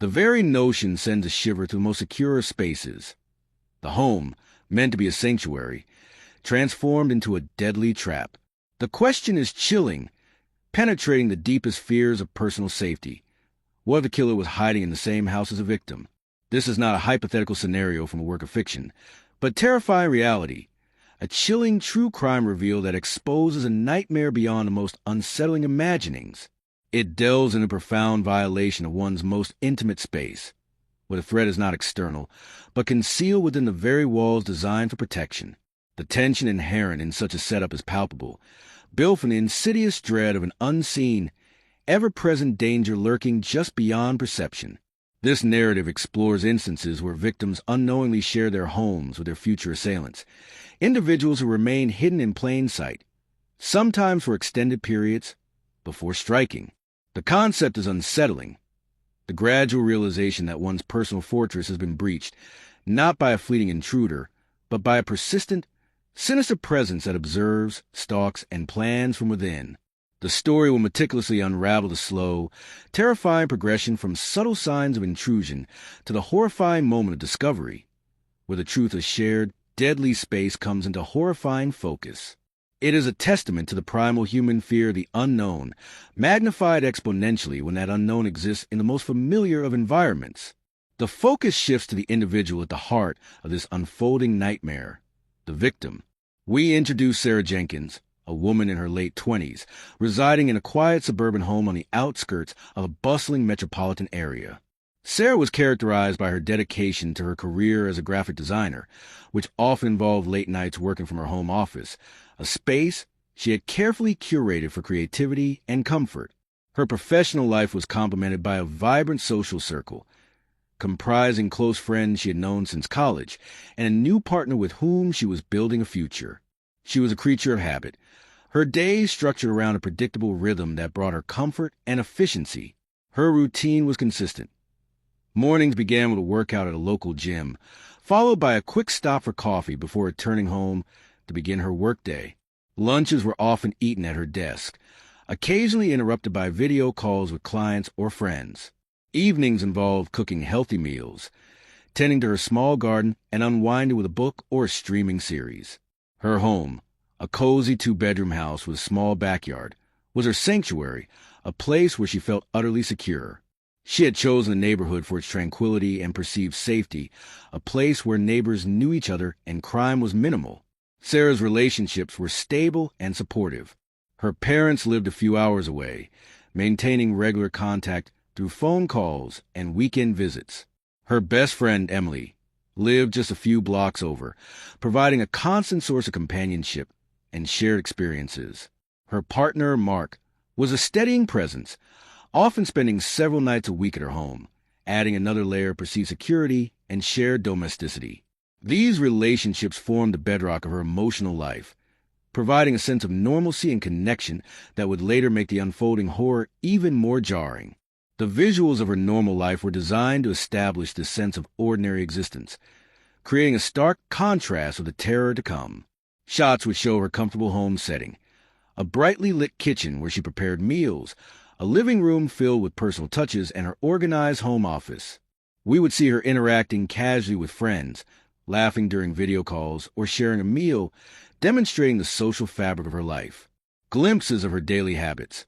The very notion sends a shiver through the most secure of spaces. The home, meant to be a sanctuary, transformed into a deadly trap. The question is chilling, penetrating the deepest fears of personal safety. What if the killer was hiding in the same house as a victim? This is not a hypothetical scenario from a work of fiction, but terrifying reality. A chilling true crime reveal that exposes a nightmare beyond the most unsettling imaginings. It delves into profound violation of one's most intimate space, where the threat is not external, but concealed within the very walls designed for protection. The tension inherent in such a setup is palpable, built from the insidious dread of an unseen, ever-present danger lurking just beyond perception. This narrative explores instances where victims unknowingly share their homes with their future assailants, individuals who remain hidden in plain sight, sometimes for extended periods, before striking. The concept is unsettling, the gradual realization that one's personal fortress has been breached, not by a fleeting intruder, but by a persistent, sinister presence that observes, stalks, and plans from within. The story will meticulously unravel the slow, terrifying progression from subtle signs of intrusion to the horrifying moment of discovery, where the truth of shared, deadly space comes into horrifying focus. It is a testament to the primal human fear of the unknown, magnified exponentially when that unknown exists in the most familiar of environments. The focus shifts to the individual at the heart of this unfolding nightmare, the victim. We introduce Sarah Jenkins, a woman in her late 20s, residing in a quiet suburban home on the outskirts of a bustling metropolitan area. Sarah was characterized by her dedication to her career as a graphic designer, which often involved late nights working from her home office, a space she had carefully curated for creativity and comfort. Her professional life was complemented by a vibrant social circle, comprising close friends she had known since college, and a new partner with whom she was building a future. She was a creature of habit, her days structured around a predictable rhythm that brought her comfort and efficiency. Her routine was consistent. Mornings began with a workout at a local gym, followed by a quick stop for coffee before returning home to begin her workday. Lunches were often eaten at her desk, occasionally interrupted by video calls with clients or friends. Evenings involved cooking healthy meals, tending to her small garden, and unwinding with a book or a streaming series. Her home, a cozy two-bedroom house with a small backyard, was her sanctuary, a place where she felt utterly secure. She had chosen the neighborhood for its tranquility and perceived safety, a place where neighbors knew each other and crime was minimal. Sarah's relationships were stable and supportive. Her parents lived a few hours away, maintaining regular contact through phone calls and weekend visits. Her best friend, Emily, lived just a few blocks over, providing a constant source of companionship and shared experiences. Her partner, Mark, was a steadying presence, often spending several nights a week at her home, adding another layer of perceived security and shared domesticity. These relationships formed the bedrock of her emotional life, providing a sense of normalcy and connection that would later make the unfolding horror even more jarring. The visuals of her normal life were designed to establish this sense of ordinary existence, creating a stark contrast with the terror to come. Shots would show her comfortable home setting, a brightly lit kitchen where she prepared meals, a living room filled with personal touches, and her organized home office. We would see her interacting casually with friends, laughing during video calls, or sharing a meal, demonstrating the social fabric of her life. Glimpses of her daily habits,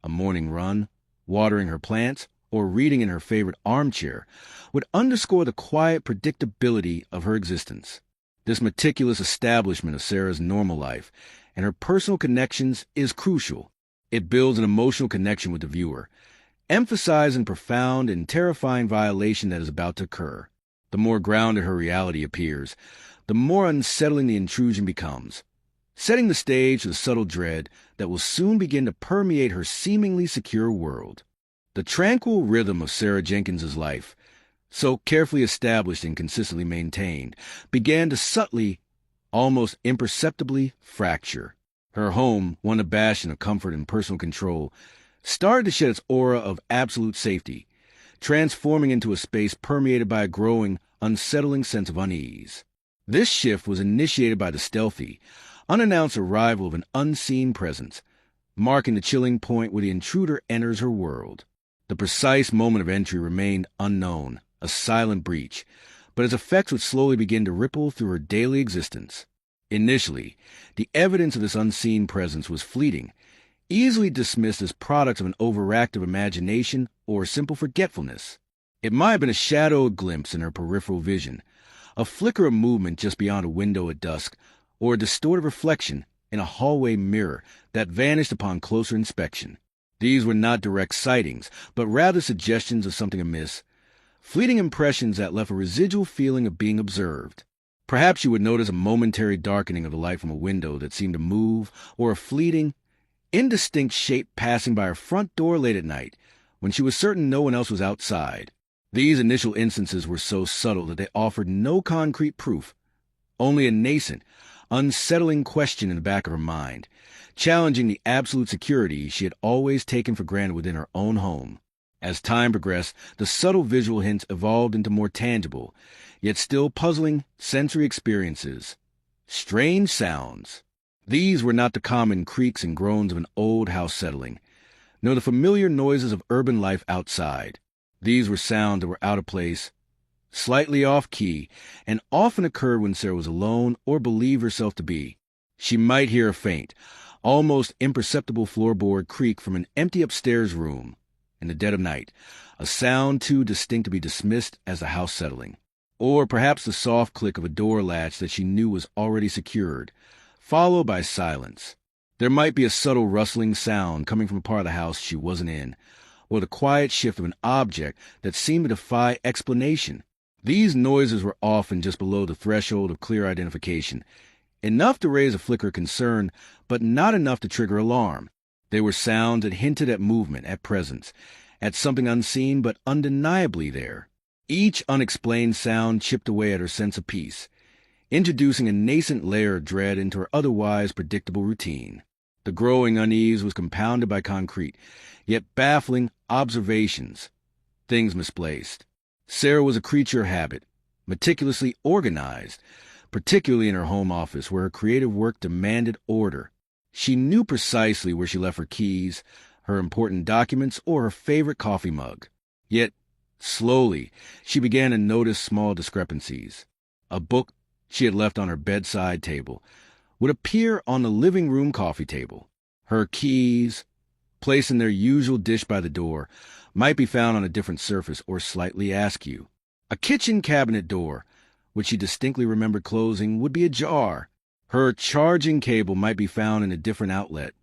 a morning run, watering her plants, or reading in her favorite armchair, would underscore the quiet predictability of her existence. This meticulous establishment of Sarah's normal life and her personal connections is crucial. It builds an emotional connection with the viewer, emphasizing profound and terrifying violation that is about to occur. The more grounded her reality appears, the more unsettling the intrusion becomes, setting the stage for the subtle dread that will soon begin to permeate her seemingly secure world. The tranquil rhythm of Sarah Jenkins's life, so carefully established and consistently maintained, began to subtly, almost imperceptibly, fracture. Her home, one a bastion of comfort and personal control, started to shed its aura of absolute safety, transforming into a space permeated by a growing, unsettling sense of unease. This shift was initiated by the stealthy, unannounced arrival of an unseen presence, marking the chilling point where the intruder enters her world. The precise moment of entry remained unknown, a silent breach, but its effects would slowly begin to ripple through her daily existence. Initially, the evidence of this unseen presence was fleeting, easily dismissed as products of an overactive imagination or simple forgetfulness. It might have been a shadowed glimpse in her peripheral vision, a flicker of movement just beyond a window at dusk, or a distorted reflection in a hallway mirror that vanished upon closer inspection. These were not direct sightings, but rather suggestions of something amiss, fleeting impressions that left a residual feeling of being observed. Perhaps you would notice a momentary darkening of the light from a window that seemed to move, or a fleeting, indistinct shape passing by her front door late at night, when she was certain no one else was outside. These initial instances were so subtle that they offered no concrete proof, only a nascent, unsettling question in the back of her mind, challenging the absolute security she had always taken for granted within her own home. As time progressed, the subtle visual hints evolved into more tangible, yet still puzzling, sensory experiences. Strange sounds. These were not the common creaks and groans of an old house settling, nor the familiar noises of urban life outside. These were sounds that were out of place, slightly off-key, and often occurred when Sarah was alone or believed herself to be. She might hear a faint, almost imperceptible floorboard creak from an empty upstairs room in the dead of night, a sound too distinct to be dismissed as the house settling. Or perhaps the soft click of a door latch that she knew was already secured, followed by silence. There might be a subtle rustling sound coming from a part of the house she wasn't in, or the quiet shift of an object that seemed to defy explanation. These noises were often just below the threshold of clear identification, enough to raise a flicker of concern, but not enough to trigger alarm. They were sounds that hinted at movement, at presence, at something unseen but undeniably there. Each unexplained sound chipped away at her sense of peace, introducing a nascent layer of dread into her otherwise predictable routine. The growing unease was compounded by concrete, yet baffling observations, things misplaced. Sarah was a creature of habit, meticulously organized, particularly in her home office where her creative work demanded order. She knew precisely where she left her keys, her important documents, or her favorite coffee mug. Yet, slowly, she began to notice small discrepancies. A book she had left on her bedside table would appear on the living room coffee table. Her keys, placed in their usual dish by the door, might be found on a different surface or slightly askew. A kitchen cabinet door, which she distinctly remembered closing, would be ajar. Her charging cable might be found in a different outlet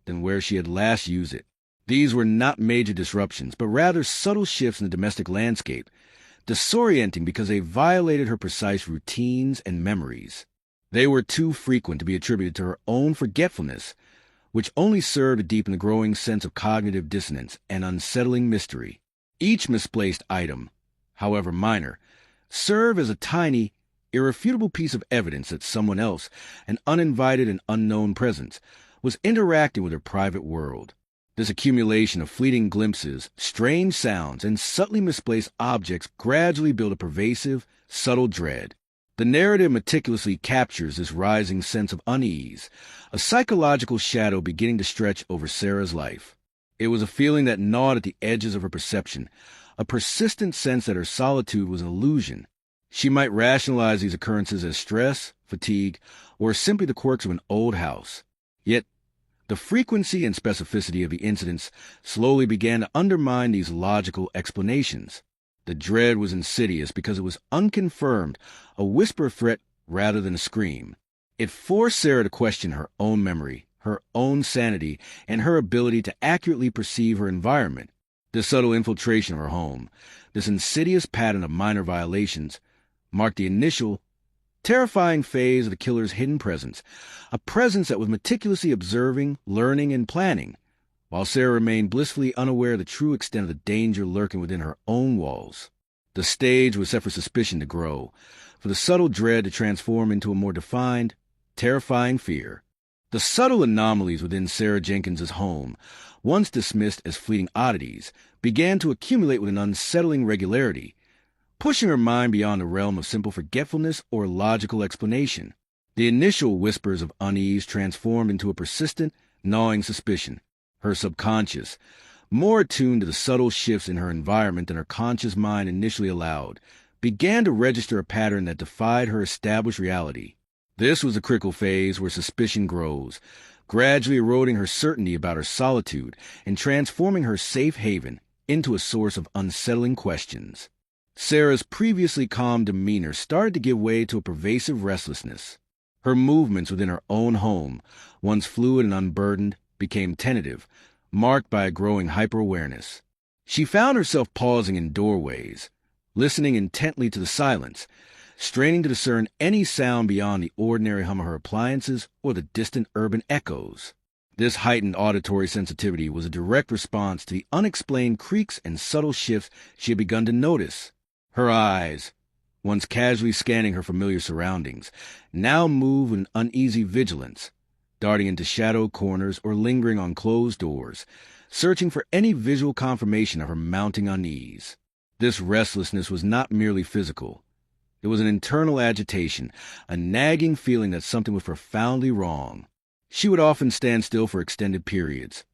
than where she had last used it. These were not major disruptions, but rather subtle shifts in the domestic landscape, disorienting because they violated her precise routines and memories. They were too frequent to be attributed to her own forgetfulness, which only served to deepen the growing sense of cognitive dissonance and unsettling mystery. Each misplaced item, however minor, served as a tiny, irrefutable piece of evidence that someone else, an uninvited and unknown presence, was interacting with her private world. This accumulation of fleeting glimpses, strange sounds, and subtly misplaced objects gradually built a pervasive, subtle dread. The narrative meticulously captures this rising sense of unease, a psychological shadow beginning to stretch over Sarah's life. It was a feeling that gnawed at the edges of her perception, a persistent sense that her solitude was an illusion. She might rationalize these occurrences as stress, fatigue, or simply the quirks of an old house. Yet, the frequency and specificity of the incidents slowly began to undermine these logical explanations. The dread was insidious because it was unconfirmed, a whisper threat rather than a scream. It forced Sarah to question her own memory, her own sanity, and her ability to accurately perceive her environment. This subtle infiltration of her home, this insidious pattern of minor violations, marked the initial, terrifying phase of the killer's hidden presence, a presence that was meticulously observing, learning, and planning, while Sarah remained blissfully unaware of the true extent of the danger lurking within her own walls. The stage was set for suspicion to grow, for the subtle dread to transform into a more defined, terrifying fear. The subtle anomalies within Sarah Jenkins's home, once dismissed as fleeting oddities, began to accumulate with an unsettling regularity, pushing her mind beyond the realm of simple forgetfulness or logical explanation. The initial whispers of unease transformed into a persistent, gnawing suspicion. Her subconscious, more attuned to the subtle shifts in her environment than her conscious mind initially allowed, began to register a pattern that defied her established reality. This was the critical phase where suspicion grows, gradually eroding her certainty about her solitude and transforming her safe haven into a source of unsettling questions. Sarah's previously calm demeanor started to give way to a pervasive restlessness. Her movements within her own home, once fluid and unburdened, became tentative, marked by a growing hyper-awareness. She found herself pausing in doorways, listening intently to the silence, straining to discern any sound beyond the ordinary hum of her appliances or the distant urban echoes. This heightened auditory sensitivity was a direct response to the unexplained creaks and subtle shifts she had begun to notice. Her eyes, once casually scanning her familiar surroundings, now moved with an uneasy vigilance, darting into shadow corners or lingering on closed doors, searching for any visual confirmation of her mounting unease. This restlessness was not merely physical. It was an internal agitation, a nagging feeling that something was profoundly wrong. She would often stand still for extended periods,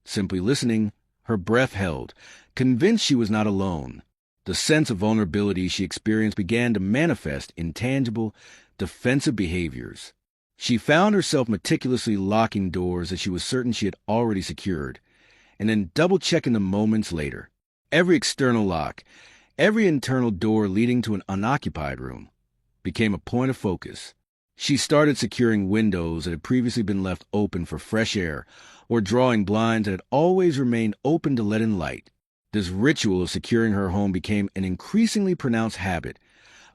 simply listening, her breath held, convinced she was not alone. The sense of vulnerability she experienced began to manifest in tangible, defensive behaviors. She found herself meticulously locking doors that she was certain she had already secured, and then double-checking them moments later. Every external lock, every internal door leading to an unoccupied room, became a point of focus. She started securing windows that had previously been left open for fresh air, or drawing blinds that had always remained open to let in light. This ritual of securing her home became an increasingly pronounced habit,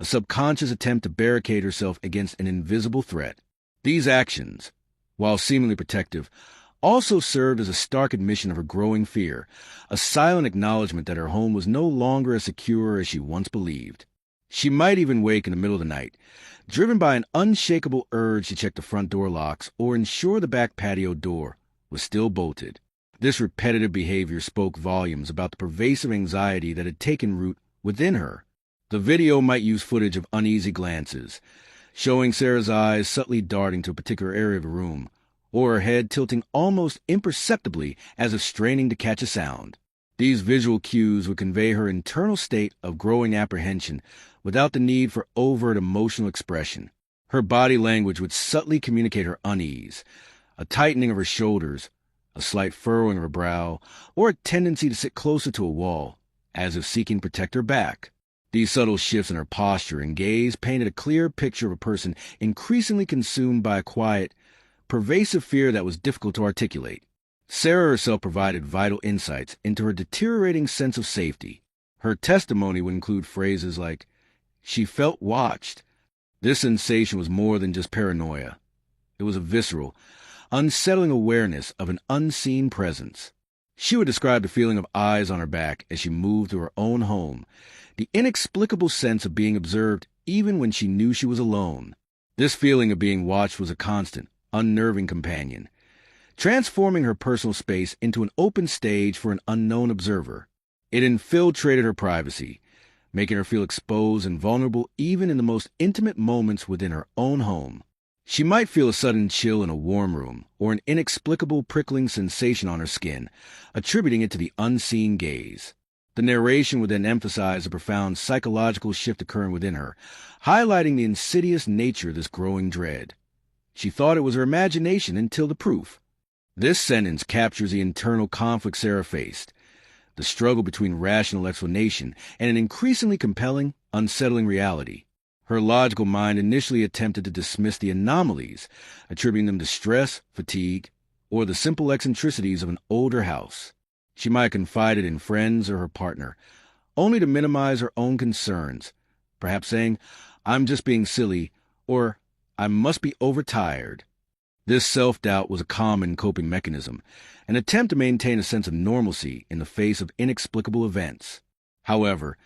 a subconscious attempt to barricade herself against an invisible threat. These actions, while seemingly protective, also served as a stark admission of her growing fear, a silent acknowledgement that her home was no longer as secure as she once believed. She might even wake in the middle of the night, driven by an unshakable urge to check the front door locks or ensure the back patio door was still bolted. This repetitive behavior spoke volumes about the pervasive anxiety that had taken root within her. The video might use footage of uneasy glances, showing Sarah's eyes subtly darting to a particular area of the room, or her head tilting almost imperceptibly as if straining to catch a sound. These visual cues would convey her internal state of growing apprehension without the need for overt emotional expression. Her body language would subtly communicate her unease, a tightening of her shoulders, a slight furrowing of her brow, or a tendency to sit closer to a wall, as if seeking to protect her back. These subtle shifts in her posture and gaze painted a clear picture of a person increasingly consumed by a quiet, pervasive fear that was difficult to articulate. Sarah herself provided vital insights into her deteriorating sense of safety. Her testimony would include phrases like, "She felt watched." This sensation was more than just paranoia. It was a visceral, unsettling awareness of an unseen presence. She would describe the feeling of eyes on her back as she moved through her own home, the inexplicable sense of being observed even when she knew she was alone. This feeling of being watched was a constant, unnerving companion, transforming her personal space into an open stage for an unknown observer. It infiltrated her privacy, making her feel exposed and vulnerable even in the most intimate moments within her own home. She might feel a sudden chill in a warm room, or an inexplicable prickling sensation on her skin, attributing it to the unseen gaze. The narration would then emphasize a profound psychological shift occurring within her, highlighting the insidious nature of this growing dread. She thought it was her imagination until the proof. This sentence captures the internal conflict Sarah faced, the struggle between rational explanation and an increasingly compelling, unsettling reality. Her logical mind initially attempted to dismiss the anomalies, attributing them to stress, fatigue, or the simple eccentricities of an older house. She might have confided in friends or her partner, only to minimize her own concerns, perhaps saying, "I'm just being silly," or "I must be overtired." This self-doubt was a common coping mechanism, an attempt to maintain a sense of normalcy in the face of inexplicable events. However,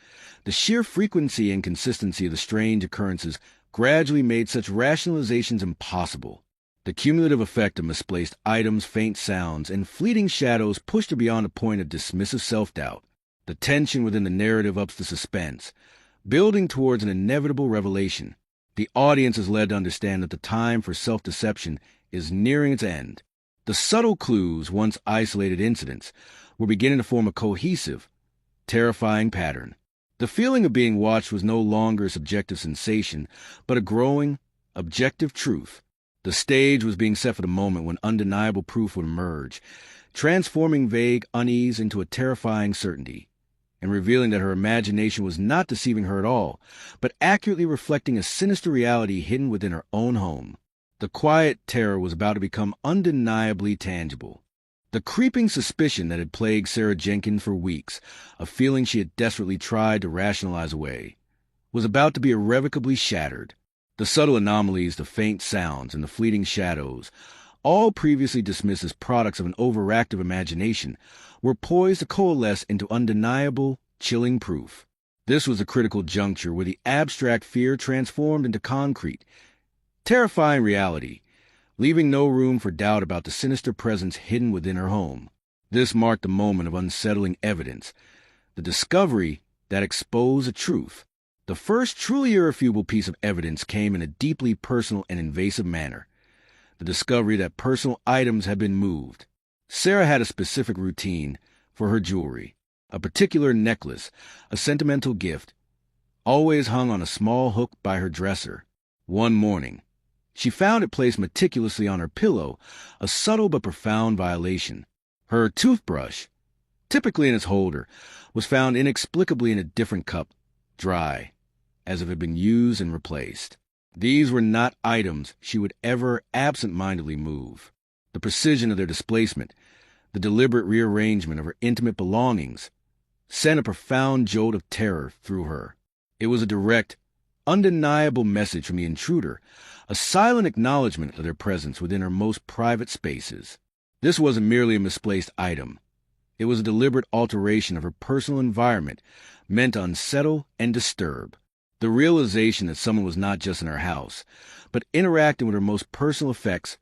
the sheer frequency and consistency of the strange occurrences gradually made such rationalizations impossible. The cumulative effect of misplaced items, faint sounds, and fleeting shadows pushed her beyond a point of dismissive self-doubt. The tension within the narrative ups the suspense, building towards an inevitable revelation. The audience is led to understand that the time for self-deception is nearing its end. The The subtle clues, once isolated incidents, were beginning to form a cohesive, terrifying pattern. The feeling of being watched was no longer a subjective sensation, but a growing, objective truth. The stage was being set for the moment when undeniable proof would emerge, transforming vague unease into a terrifying certainty, and revealing that her imagination was not deceiving her at all, but accurately reflecting a sinister reality hidden within her own home. The quiet terror was about to become undeniably tangible. The creeping suspicion that had plagued Sarah Jenkins for weeks, a feeling she had desperately tried to rationalize away, was about to be irrevocably shattered. The subtle anomalies, the faint sounds, and the fleeting shadows, all previously dismissed as products of an overactive imagination, were poised to coalesce into undeniable, chilling proof. This was a critical juncture where the abstract fear transformed into concrete, terrifying reality, leaving no room for doubt about the sinister presence hidden within her home. This marked the moment of unsettling evidence, the discovery that exposed a truth. The first truly irrefutable piece of evidence came in a deeply personal and invasive manner, the discovery that personal items had been moved. Sarah had a specific routine for her jewelry, a particular necklace, a sentimental gift, always hung on a small hook by her dresser. One morning, she found it placed meticulously on her pillow, a subtle but profound violation. Her toothbrush, typically in its holder, was found inexplicably in a different cup, dry, as if it had been used and replaced. These were not items she would ever absent-mindedly move. The precision of their displacement, the deliberate rearrangement of her intimate belongings, sent a profound jolt of terror through her. It was a direct, undeniable message from the intruder, a silent acknowledgement of their presence within her most private spaces. This wasn't merely a misplaced item. It was a deliberate alteration of her personal environment, meant to unsettle and disturb. The realization that someone was not just in her house, but interacting with her most personal effects,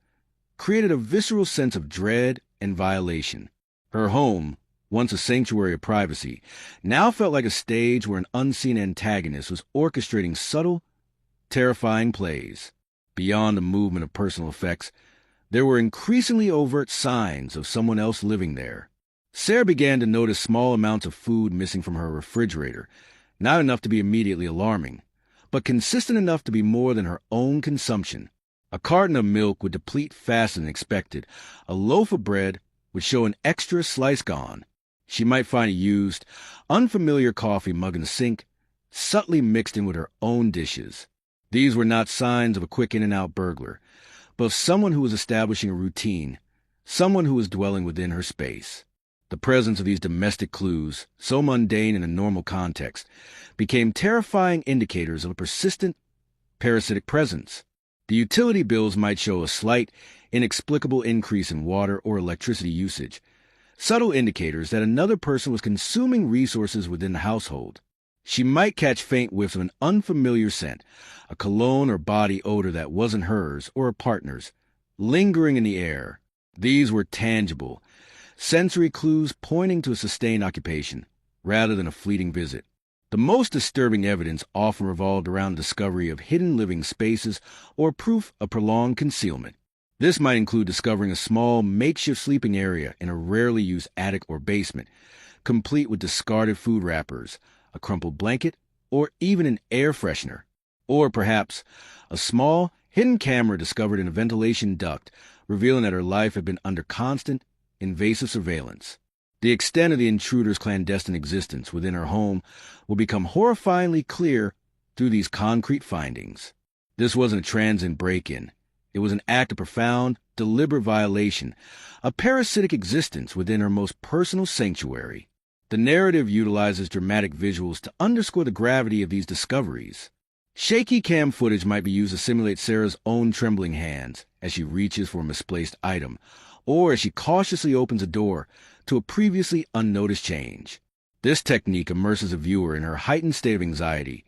created a visceral sense of dread and violation. Her home, once a sanctuary of privacy, now felt like a stage where an unseen antagonist was orchestrating subtle, terrifying plays. Beyond the movement of personal effects, there were increasingly overt signs of someone else living there. Sarah began to notice small amounts of food missing from her refrigerator, not enough to be immediately alarming, but consistent enough to be more than her own consumption. A carton of milk would deplete faster than expected. A loaf of bread would show an extra slice gone. She might find a used, unfamiliar coffee mug in the sink, subtly mixed in with her own dishes. These were not signs of a quick in-and-out burglar, but of someone who was establishing a routine, someone who was dwelling within her space. The presence of these domestic clues, so mundane in a normal context, became terrifying indicators of a persistent, parasitic presence. The utility bills might show a slight, inexplicable increase in water or electricity usage, subtle indicators that another person was consuming resources within the household. She might catch faint whiffs of an unfamiliar scent, a cologne or body odor that wasn't hers or a partner's, lingering in the air. These were tangible, sensory clues pointing to a sustained occupation, rather than a fleeting visit. The most disturbing evidence often revolved around the discovery of hidden living spaces or proof of prolonged concealment. This might include discovering a small, makeshift sleeping area in a rarely used attic or basement, complete with discarded food wrappers, a crumpled blanket, or even an air freshener. Or perhaps a small, hidden camera discovered in a ventilation duct, revealing that her life had been under constant, invasive surveillance. The extent of the intruder's clandestine existence within her home will become horrifyingly clear through these concrete findings. This wasn't a transient break-in. It was an act of profound, deliberate violation, a parasitic existence within her most personal sanctuary. The narrative utilizes dramatic visuals to underscore the gravity of these discoveries. Shaky cam footage might be used to simulate Sarah's own trembling hands as she reaches for a misplaced item, or as she cautiously opens a door to a previously unnoticed change. This technique immerses a viewer in her heightened state of anxiety,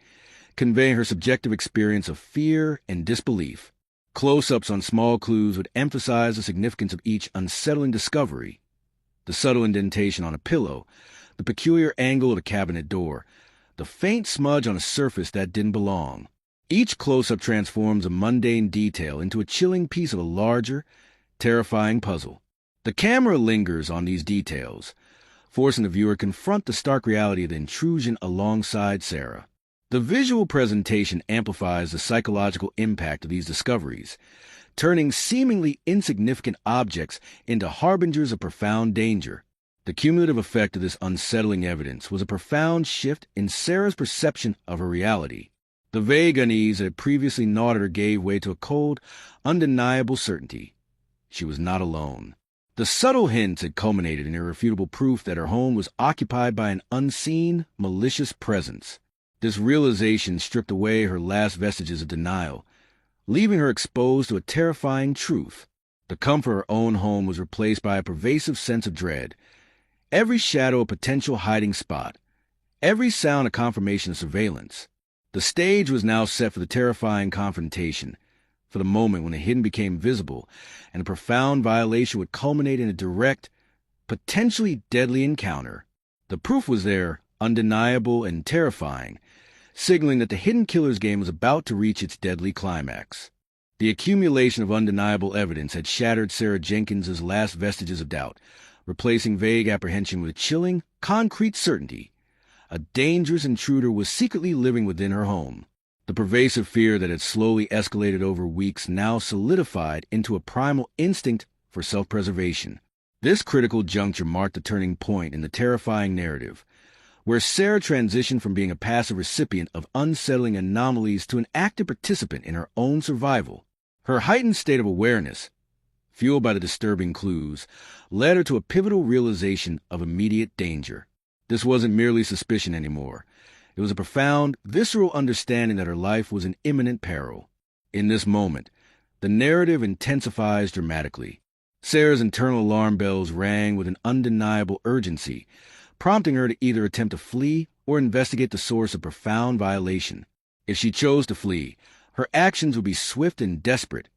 conveying her subjective experience of fear and disbelief. Close-ups on small clues would emphasize the significance of each unsettling discovery. The subtle indentation on a pillow, the peculiar angle of a cabinet door, the faint smudge on a surface that didn't belong. Each close-up transforms a mundane detail into a chilling piece of a larger, terrifying puzzle. The camera lingers on these details, forcing the viewer to confront the stark reality of the intrusion alongside Sarah. The visual presentation amplifies the psychological impact of these discoveries, turning seemingly insignificant objects into harbingers of profound danger. The cumulative effect of this unsettling evidence was a profound shift in Sarah's perception of her reality. The vague unease that had previously gnawed at her gave way to a cold, undeniable certainty. She was not alone. The subtle hints had culminated in irrefutable proof that her home was occupied by an unseen, malicious presence. This realization stripped away her last vestiges of denial, leaving her exposed to a terrifying truth. The comfort of her own home was replaced by a pervasive sense of dread. Every shadow a potential hiding spot, every sound a confirmation of surveillance. The stage was now set for the terrifying confrontation, for the moment when the hidden became visible, and a profound violation would culminate in a direct, potentially deadly encounter. The proof was there, undeniable and terrifying, signaling that the hidden killer's game was about to reach its deadly climax. The accumulation of undeniable evidence had shattered Sarah Jenkins's last vestiges of doubt, replacing vague apprehension with chilling, concrete certainty. A dangerous intruder was secretly living within her home. The pervasive fear that had slowly escalated over weeks now solidified into a primal instinct for self-preservation. This critical juncture marked a turning point in the terrifying narrative, where Sarah transitioned from being a passive recipient of unsettling anomalies to an active participant in her own survival. Her heightened state of awareness, fueled by the disturbing clues, led her to a pivotal realization of immediate danger. This wasn't merely suspicion anymore. It was a profound, visceral understanding that her life was in imminent peril. In this moment, the narrative intensifies dramatically. Sarah's internal alarm bells rang with an undeniable urgency, prompting her to either attempt to flee or investigate the source of profound violation. If she chose to flee, her actions would be swift and desperate.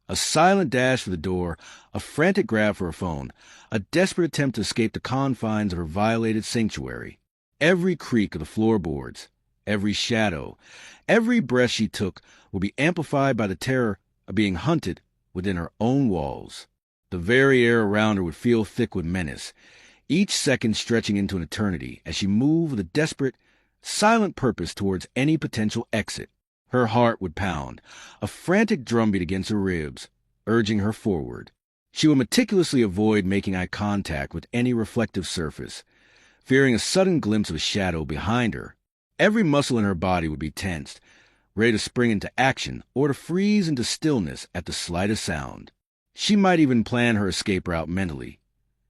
A silent dash for the door, a frantic grab for her phone, a desperate attempt to escape the confines of her violated sanctuary. Every creak of the floorboards, every shadow, every breath she took would be amplified by the terror of being hunted within her own walls. The very air around her would feel thick with menace, each second stretching into an eternity as she moved with a desperate, silent purpose towards any potential exit. Her heart would pound, a frantic drumbeat against her ribs, urging her forward. She would meticulously avoid making eye contact with any reflective surface, fearing a sudden glimpse of a shadow behind her. Every muscle in her body would be tensed, ready to spring into action or to freeze into stillness at the slightest sound. She might even plan her escape route mentally,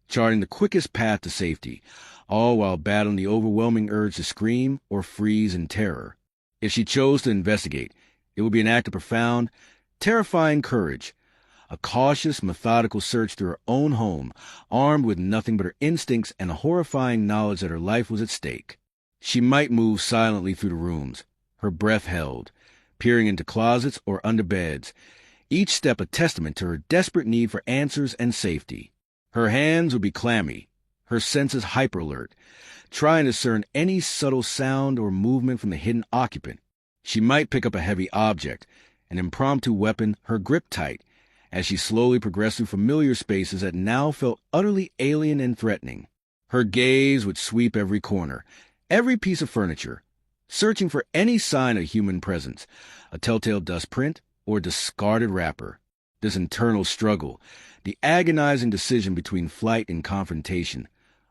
charting the quickest path to safety, all while battling the overwhelming urge to scream or freeze in terror. If she chose to investigate, it would be an act of profound, terrifying courage, a cautious, methodical search through her own home, armed with nothing but her instincts and a horrifying knowledge that her life was at stake. She might move silently through the rooms, her breath held, peering into closets or under beds, each step a testament to her desperate need for answers and safety. Her hands would be clammy, her senses hyper-alert, trying to discern any subtle sound or movement from the hidden occupant. She might pick up a heavy object, an impromptu weapon, her grip tight, as she slowly progressed through familiar spaces that now felt utterly alien and threatening. Her gaze would sweep every corner, every piece of furniture, searching for any sign of human presence, a telltale dust print or discarded wrapper. This internal struggle, the agonizing decision between flight and confrontation,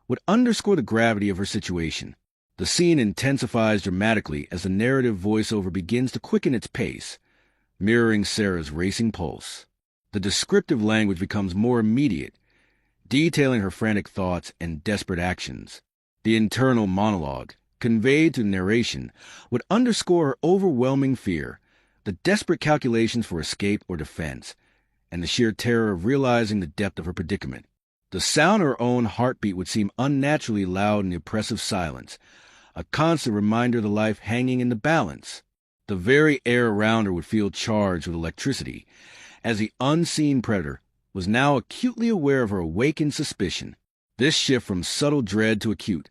would underscore the gravity of her situation. The scene intensifies dramatically as the narrative voiceover begins to quicken its pace, mirroring Sarah's racing pulse. The descriptive language becomes more immediate, detailing her frantic thoughts and desperate actions. The internal monologue, conveyed through narration, would underscore her overwhelming fear, the desperate calculations for escape or defense, and the sheer terror of realizing the depth of her predicament. The sound of her own heartbeat would seem unnaturally loud in the oppressive silence, a constant reminder of the life hanging in the balance. The very air around her would feel charged with electricity, as the unseen predator was now acutely aware of her awakened suspicion. This shift from subtle dread to acute,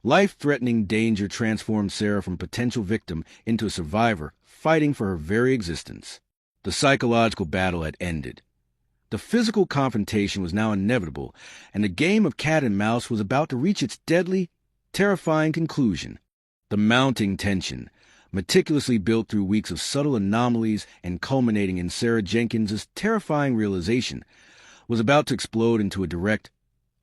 life-threatening danger transformed Sarah from potential victim into a survivor fighting for her very existence. The psychological battle had ended, The physical confrontation was now inevitable, and the game of cat and mouse was about to reach its deadly, terrifying conclusion. The mounting tension, meticulously built through weeks of subtle anomalies and culminating in Sarah Jenkins's terrifying realization, was about to explode into a direct,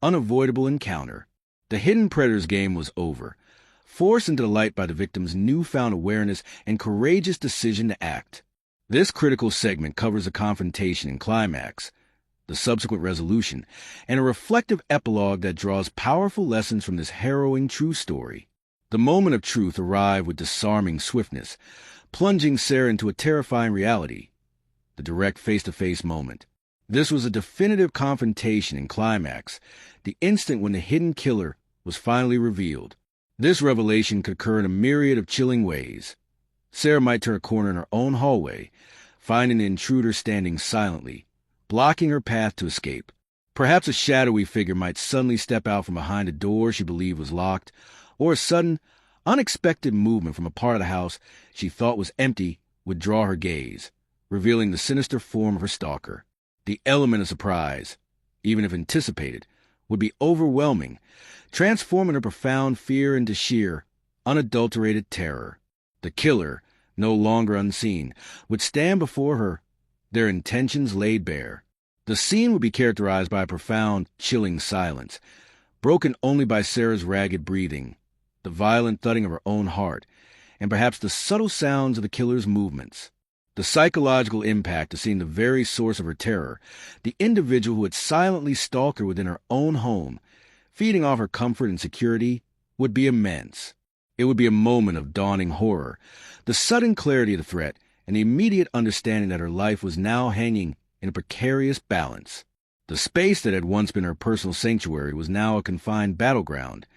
unavoidable encounter. The hidden predator's game was over, forced into the light by the victim's newfound awareness and courageous decision to act. This critical segment covers the confrontation and climax, the subsequent resolution, and a reflective epilogue that draws powerful lessons from this harrowing true story. The moment of truth arrived with disarming swiftness, plunging Sarah into a terrifying reality, the direct face-to-face moment. This was a definitive confrontation and climax, the instant when the hidden killer was finally revealed. This revelation could occur in a myriad of chilling ways. Sarah might turn a corner in her own hallway, finding the intruder standing silently, blocking her path to escape. Perhaps a shadowy figure might suddenly step out from behind a door she believed was locked, or a sudden, unexpected movement from a part of the house she thought was empty would draw her gaze, revealing the sinister form of her stalker. The element of surprise, even if anticipated, would be overwhelming, transforming her profound fear into sheer, unadulterated terror. The killer, no longer unseen, would stand before her, their intentions laid bare. The scene would be characterized by a profound, chilling silence, broken only by Sarah's ragged breathing, the violent thudding of her own heart, and perhaps the subtle sounds of the killer's movements. The psychological impact of seeing the very source of her terror, the individual who had silently stalked her within her own home, feeding off her comfort and security, would be immense. It would be a moment of dawning horror, the sudden clarity of the threat, and the immediate understanding that her life was now hanging in a precarious balance. The space that had once been her personal sanctuary was now a confined battleground,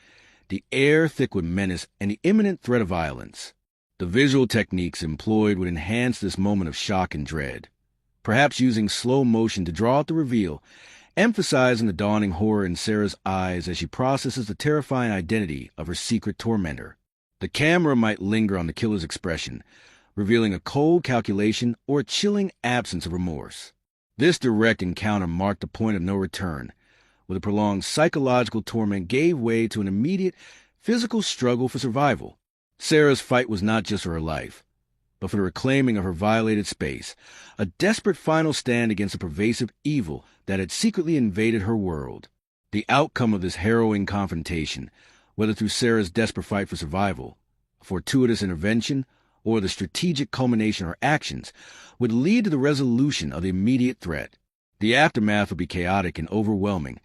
the air thick with menace and the imminent threat of violence. The visual techniques employed would enhance this moment of shock and dread, perhaps using slow motion to draw out the reveal, emphasizing the dawning horror in Sarah's eyes as she processes the terrifying identity of her secret tormentor. The camera might linger on the killer's expression, revealing a cold calculation or a chilling absence of remorse. This direct encounter marked the point of no return, where the prolonged psychological torment gave way to an immediate physical struggle for survival. Sarah's fight was not just for her life, but for the reclaiming of her violated space, a desperate final stand against the pervasive evil that had secretly invaded her world. The outcome of this harrowing confrontation, whether through Sarah's desperate fight for survival, a fortuitous intervention, or the strategic culmination of her actions, would lead to the resolution of the immediate threat. The aftermath would be chaotic and overwhelming,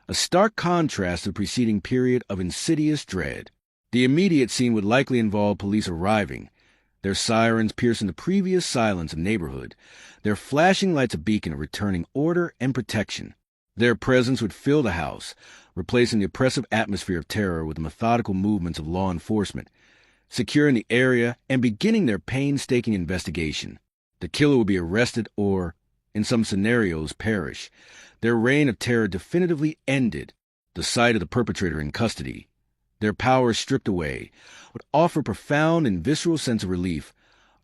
a stark contrast to the preceding period of insidious dread. The immediate scene would likely involve police arriving, their sirens piercing the previous silence of the neighborhood, their flashing lights a beacon of returning order and protection. Their presence would fill the house, replacing the oppressive atmosphere of terror with the methodical movements of law enforcement, securing the area and beginning their painstaking investigation. The killer would be arrested or, in some scenarios, perish, their reign of terror definitively ended. The sight of the perpetrator in custody, their power stripped away, would offer a profound and visceral sense of relief,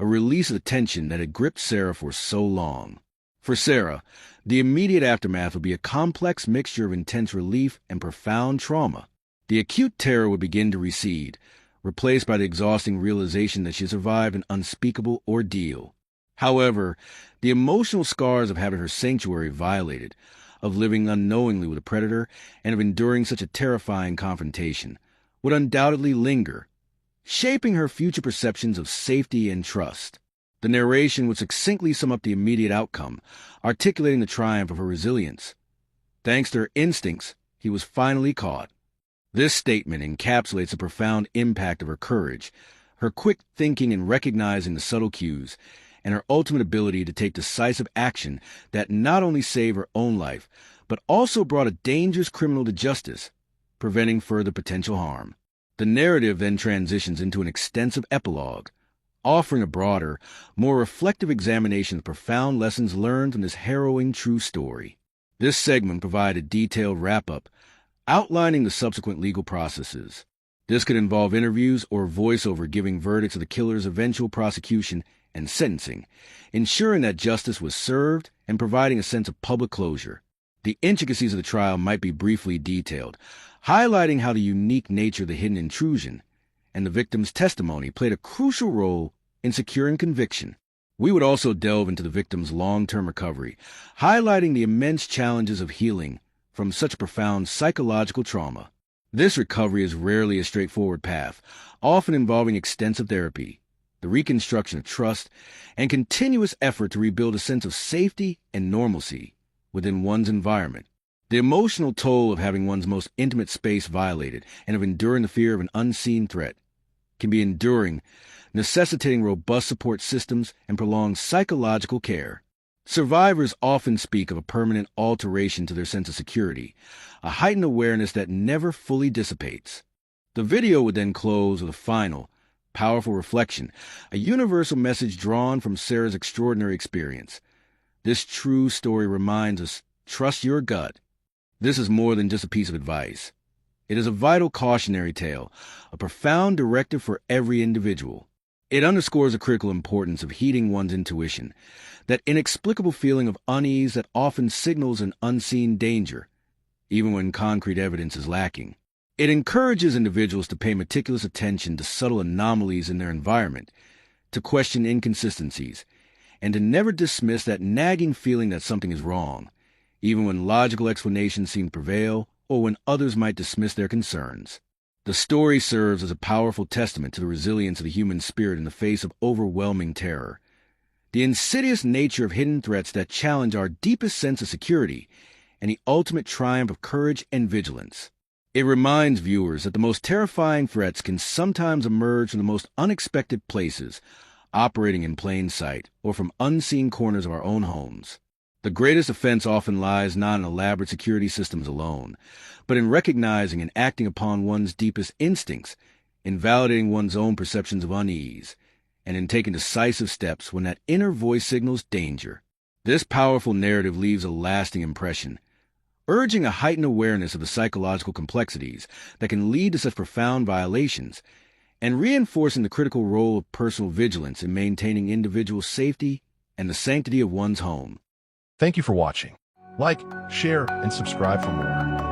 a release of the tension that had gripped Sarah for so long. For Sarah, the immediate aftermath would be a complex mixture of intense relief and profound trauma. The acute terror would begin to recede, replaced by the exhausting realization that she had survived an unspeakable ordeal. However, the emotional scars of having her sanctuary violated, of living unknowingly with a predator, and of enduring such a terrifying confrontation, would undoubtedly linger, shaping her future perceptions of safety and trust. The narration would succinctly sum up the immediate outcome, articulating the triumph of her resilience. Thanks to her instincts, he was finally caught. This statement encapsulates the profound impact of her courage, her quick thinking in recognizing the subtle cues, and her ultimate ability to take decisive action that not only saved her own life, but also brought a dangerous criminal to justice, preventing further potential harm. The narrative then transitions into an extensive epilogue, offering a broader, more reflective examination of the profound lessons learned from this harrowing true story. This segment provided a detailed wrap-up, outlining the subsequent legal processes. This could involve interviews or voiceover giving verdicts of the killer's eventual prosecution and sentencing, ensuring that justice was served and providing a sense of public closure. The intricacies of the trial might be briefly detailed, highlighting how the unique nature of the hidden intrusion and the victim's testimony played a crucial role in securing conviction. We would also delve into the victim's long-term recovery, highlighting the immense challenges of healing from such profound psychological trauma. This recovery is rarely a straightforward path, often involving extensive therapy, the reconstruction of trust, and continuous effort to rebuild a sense of safety and normalcy within one's environment. The emotional toll of having one's most intimate space violated and of enduring the fear of an unseen threat can be enduring, necessitating robust support systems and prolonged psychological care. Survivors often speak of a permanent alteration to their sense of security, a heightened awareness that never fully dissipates. The video would then close with a final, powerful reflection, a universal message drawn from Sarah's extraordinary experience. This true story reminds us, trust your gut. This is more than just a piece of advice. It is a vital cautionary tale, a profound directive for every individual. It underscores the critical importance of heeding one's intuition, that inexplicable feeling of unease that often signals an unseen danger, even when concrete evidence is lacking. It encourages individuals to pay meticulous attention to subtle anomalies in their environment, to question inconsistencies, and to never dismiss that nagging feeling that something is wrong, even when logical explanations seem to prevail or when others might dismiss their concerns. The story serves as a powerful testament to the resilience of the human spirit in the face of overwhelming terror, the insidious nature of hidden threats that challenge our deepest sense of security, and the ultimate triumph of courage and vigilance. It reminds viewers that the most terrifying threats can sometimes emerge from the most unexpected places, operating in plain sight or from unseen corners of our own homes. The greatest offense often lies not in elaborate security systems alone, but in recognizing and acting upon one's deepest instincts, in validating one's own perceptions of unease, and in taking decisive steps when that inner voice signals danger. This powerful narrative leaves a lasting impression, urging a heightened awareness of the psychological complexities that can lead to such profound violations, and reinforcing the critical role of personal vigilance in maintaining individual safety and the sanctity of one's home. Thank you for watching. Like, share, and subscribe for more.